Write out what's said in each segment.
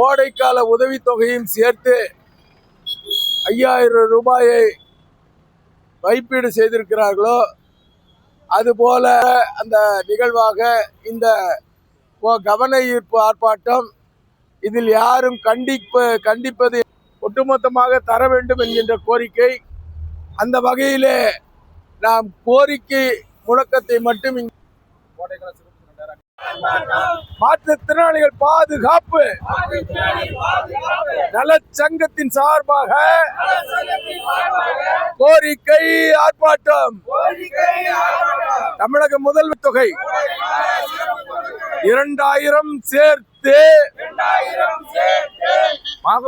கோடைக்கால உதவித்தொகையும் சேர்த்து 5000 ரூபாயை வைப்பீடு செய்திருக்கிறார்களோ அதுபோல அந்த நிகழ்வாக இந்த கவன ஈர்ப்பு ஆர்ப்பாட்டம் இதில் யாரும் கண்டிப்பது ஒட்டுமொத்தமாக தர வேண்டும் என்கின்ற கோரிக்கை. அந்த வகையிலே நாம் கோரிக்கை முழக்கத்தை மட்டும் மாற்றுத்திறனாளிகள் பாதுகாப்பு நலச்சங்கத்தின் சார்பாக கோரிக்கை ஆர்ப்பாட்டம். தமிழக முதல்வர் தொகை 2000 சேர்த்து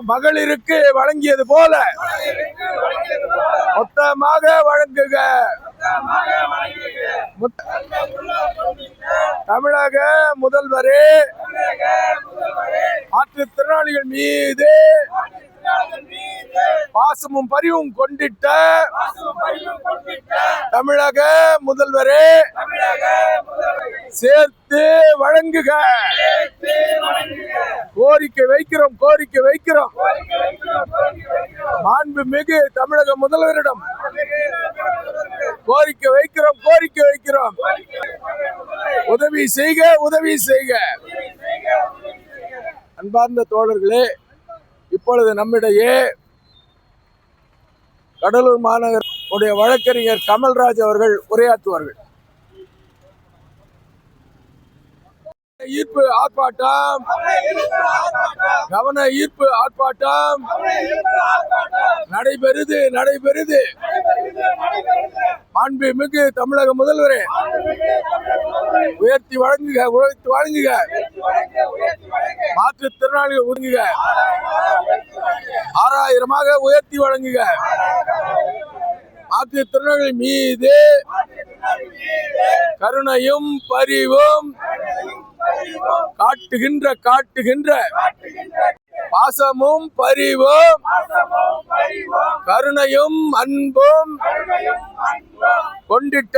மகளிருக்கு வழங்கியது போல மொத்தமாக வழங்குக. தமிழக முதல்வரே மாற்றுத்திறனாளிகள் மீது பாசமும் பரிவும் கொண்டிட்ட தமிழக முதல்வரே சேர்த்து வழங்குக. கோரிக்கை வைக்கிறோம் மாண்புமிகு தமிழக முதல்வரிடம் கோரிக்கை வைக்கிறோம். உதவி செய்க. அன்பார்ந்த தோழர்களே, இப்பொழுது நம்மிடையே கடலூர் மாநகர வழக்கறிஞர் கமல்ராஜ் அவர்கள் உரையாற்றுவார்கள். ஈர்ப்பு ஆர்ப்பாட்டம், கவன ஈர்ப்பு ஆர்ப்பாட்டம் நடைபெறுது. மாண்புமிகு தமிழக முதல்வரே உயர்த்தி வழங்குக. மாற்றுத்திறனாளிகள் ஒதுங்குக. 6000 உயர்த்தி வழங்குக. மாற்றுத்திறனாளிகள் மீது கருணையும் பரிவும் காட்டுகின்ற பாசமும் பரிவும் கருணையும் அன்பும் கொண்டிட்ட